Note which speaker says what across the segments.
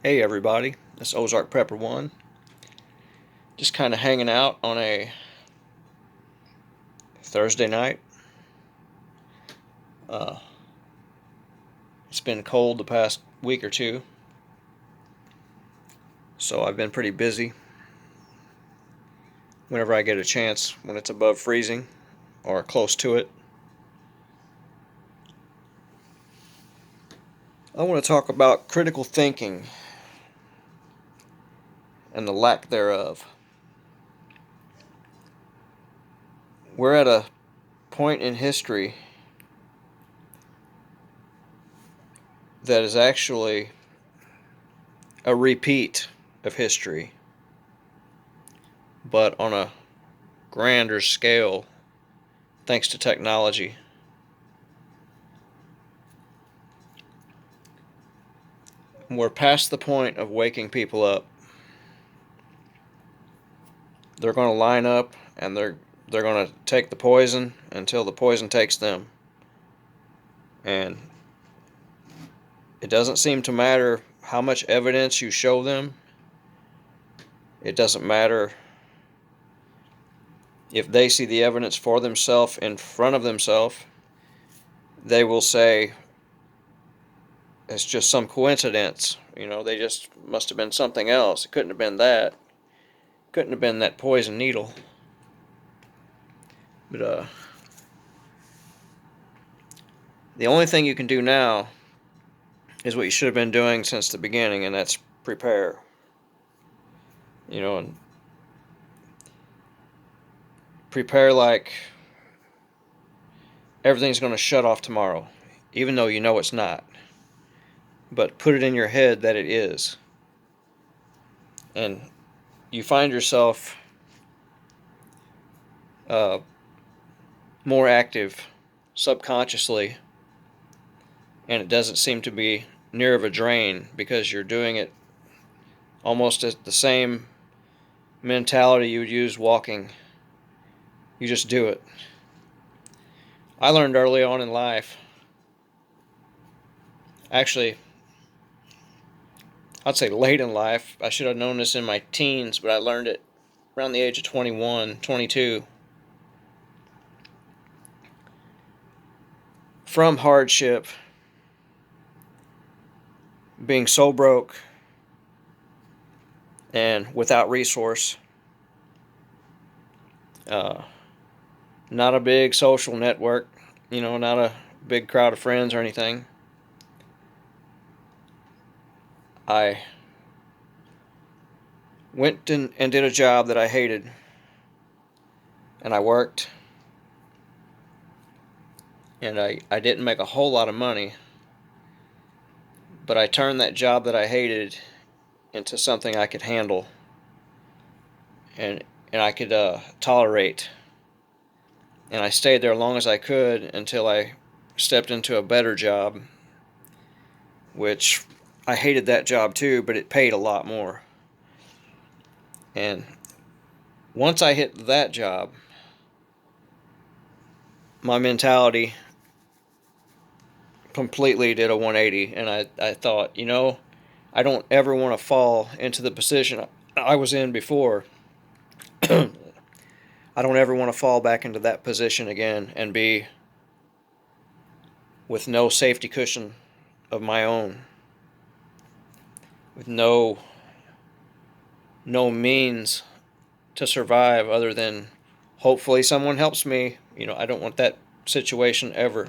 Speaker 1: Hey everybody, this is Ozark Prepper 1. Just kind of hanging out on a Thursday night. Uh, it's been cold the past week or two, so I've been pretty busy whenever I get a chance when it's above freezing or close to it. I want to talk about critical thinking and the lack thereof. We're at a point in history that is actually a repeat of history, but on a grander scale thanks to technology. We're past the point of waking people up. They're going to line up and they're going to take the poison until the poison takes them. And it doesn't seem to matter how much evidence you show them. It doesn't matter if they see the evidence for themselves in front of themselves. They will say it's just some coincidence. They just must have been something else. It couldn't have been that. Couldn't have been that poison needle. But the only thing you can do now is what you should have been doing since the beginning, and that's prepare. And prepare like everything's going to shut off tomorrow, even though you know it's not. But put it in your head that it is. And you find yourself uh, more active subconsciously, and it doesn't seem to be near of a drain because you're doing it almost at the same mentality you would use walking. You just do it. I learned early on in life, actually, I'd say late in life. I should have known this in my teens, but I learned it around the age of 21, 22. From hardship, being so broke and without resource, uh, not a big social network, not a big crowd of friends or anything. I went and did a job that I hated, and I worked, and I didn't make a whole lot of money, but I turned that job that I hated into something I could handle and I could tolerate. And I stayed there as long as I could until I stepped into a better job, which I hated that job too, but it paid a lot more. And once I hit that job, my mentality completely did a 180, and I thought, I don't ever want to fall into the position I was in before. I don't ever want to fall back into that position again and be with no safety cushion of my own, with no means to survive other than hopefully someone helps me. I don't want that situation ever.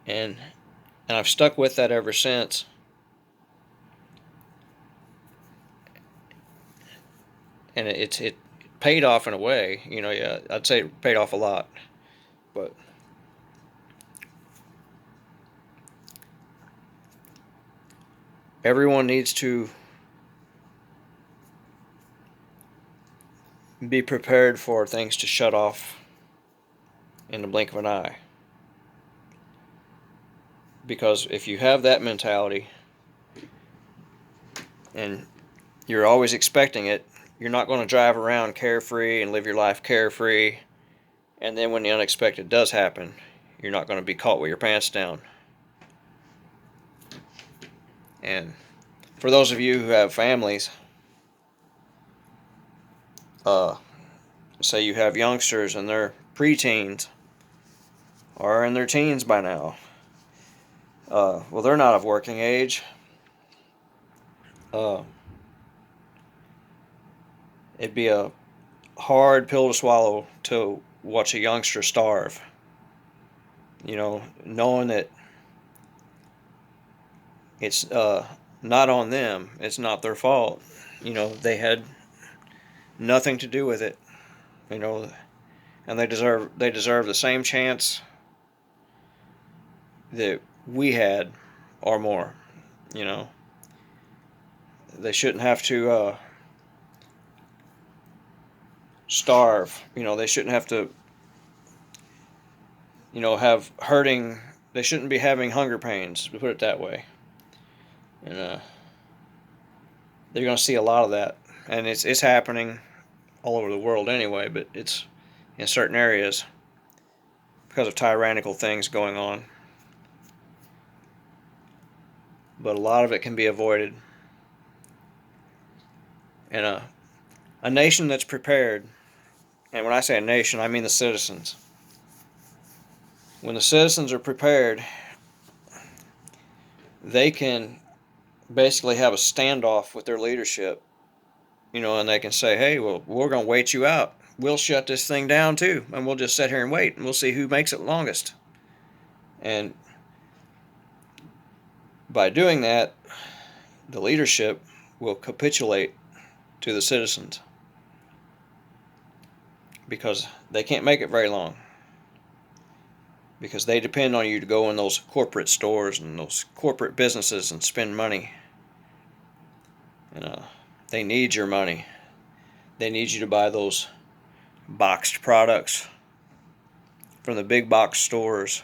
Speaker 1: And I've stuck with that ever since. And it paid off in a way. Yeah, I'd say it paid off a lot. But everyone needs to be prepared for things to shut off in the blink of an eye. Because if you have that mentality and you're always expecting it, you're not going to drive around carefree and live your life carefree. And then when the unexpected does happen, you're not going to be caught with your pants down. And For those of you who have families, uh, say you have youngsters and they're preteens or in their teens by now. Well, they're not of working age. Uh, it'd be a hard pill to swallow to watch a youngster starve. You know, knowing that it's not on them, it's not their fault. You know, they had nothing to do with it. You know, and they deserve the same chance that we had or more. You know, they shouldn't have to starve. You know, they shouldn't have to, have hurting. They shouldn't be having hunger pains, to put it that way. And they're going to see a lot of that, and it's happening all over the world anyway. But it's in certain areas because of tyrannical things going on. But a lot of it can be avoided. And a nation that's prepared, and when I say a nation, I mean the citizens. When the citizens are prepared, they can basically have a standoff with their leadership, and they can say, hey, well, we're going to wait you out. We'll shut this thing down too, and we'll just sit here and wait, and we'll see who makes it longest. And by doing that, the leadership will capitulate to the citizens because they can't make it very long, because they depend on you to go in those corporate stores and those corporate businesses and spend money. And they need your money. They need you to buy those boxed products from the big box stores,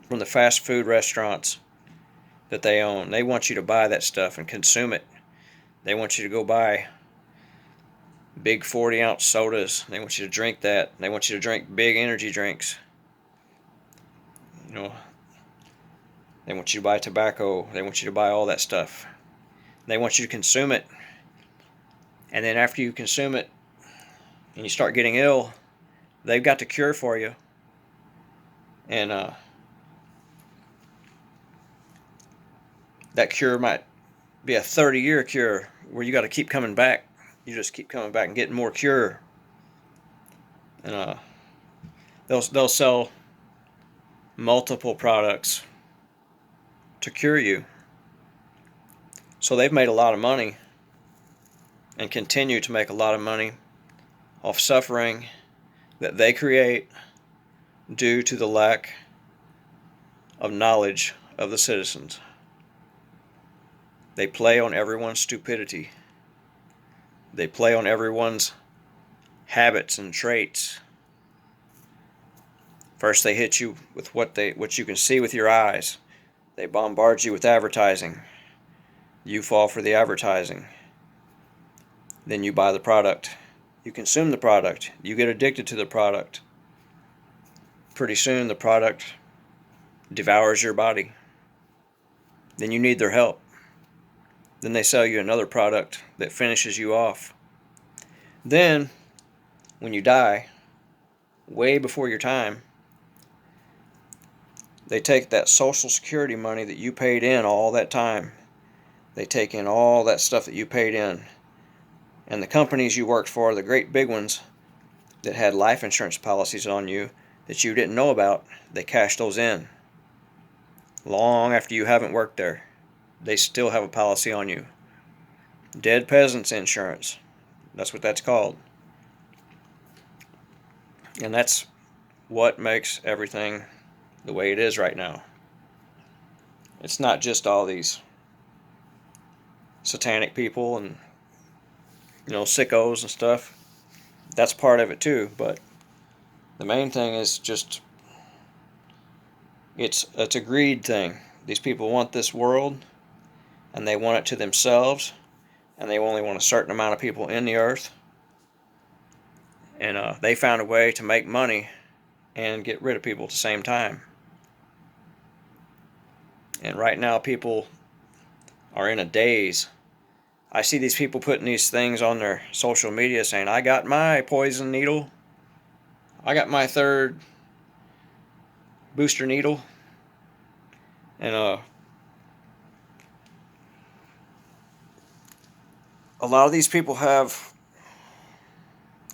Speaker 1: from the fast food restaurants that they own. They want you to buy that stuff and consume it. They want you to go buy big 40-ounce sodas. They want you to drink that. They want you to drink big energy drinks. They want you to buy tobacco. They want you to buy all that stuff. They want you to consume it. And then after you consume it and you start getting ill, they've got the cure for you. And that cure might be a 30-year cure where you got to keep coming back. You just keep coming back and getting more cure. And they'll sell multiple products to cure you. So they've made a lot of money and continue to make a lot of money off suffering that they create due to the lack of knowledge of the citizens. They play on everyone's stupidity. They play on everyone's habits and traits. First they hit you with what you can see with your eyes. They bombard you with advertising. You fall for the advertising. Then you buy the product. You consume the product. You get addicted to the product. Pretty soon the product devours your body. Then you need their help. Then they sell you another product that finishes you off. Then, when you die, way before your time, they take that Social Security money that you paid in all that time. They take in all that stuff that you paid in. And the companies you worked for, the great big ones that had life insurance policies on you that you didn't know about, they cash those in. Long after you haven't worked there, they still have a policy on you. Dead peasants insurance. That's what that's called. And that's what makes everything the way it is right now. It's not just all these satanic people and sickos and stuff. That's part of it too, but the main thing is just it's a greed thing. These people want this world, and they want it to themselves, and they only want a certain amount of people in the earth. And they found a way to make money and get rid of people at the same time. And right now people are in a daze. I see these people putting these things on their social media saying, I got my poison needle. I got my third booster needle. And a lot of these people have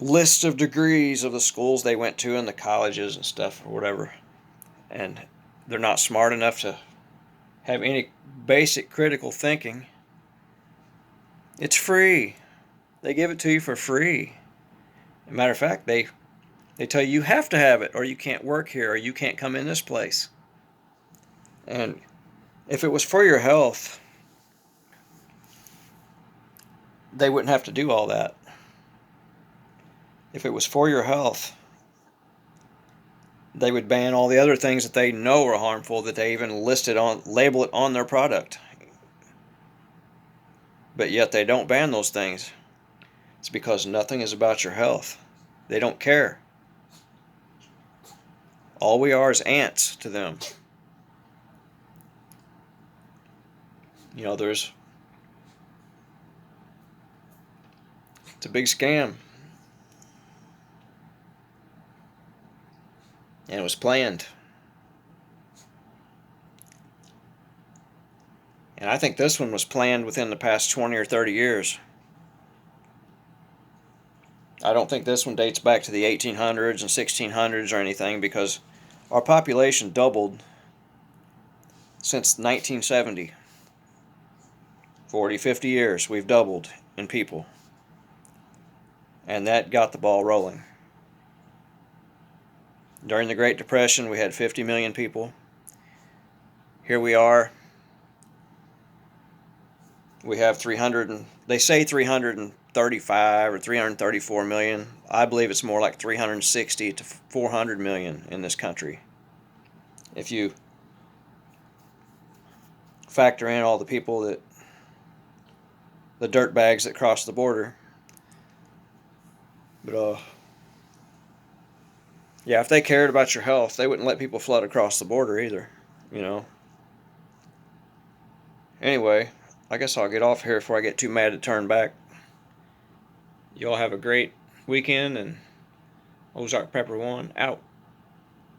Speaker 1: lists of degrees of the schools they went to and the colleges and stuff or whatever. And they're not smart enough to have any basic critical thinking. It's free. They give it to you for free. As a matter of fact, they tell you have to have it or you can't work here or you can't come in this place. And if it was for your health, they wouldn't have to do all that. If it was for your health, they would ban all the other things that they know are harmful that they even label it on their product. But yet they don't ban those things. It's because nothing is about your health. They don't care. All we are is ants to them. You know, it's a big scam. And it was planned. And I think this one was planned within the past 20 or 30 years. I don't think this one dates back to the 1800s and 1600s or anything, because our population doubled since 1970. 40, 50 years we've doubled in people. And that got the ball rolling. During the Great Depression, we had 50 million people. Here we are. We have they say 335 or 334 million. I believe it's more like 360 to 400 million in this country. If you factor in all the people the dirtbags that cross the border. But yeah, if they cared about your health, they wouldn't let people flood across the border either, you know. Anyway, I guess I'll get off here before I get too mad to turn back. Y'all have a great weekend, and Ozark Pepper 1 out.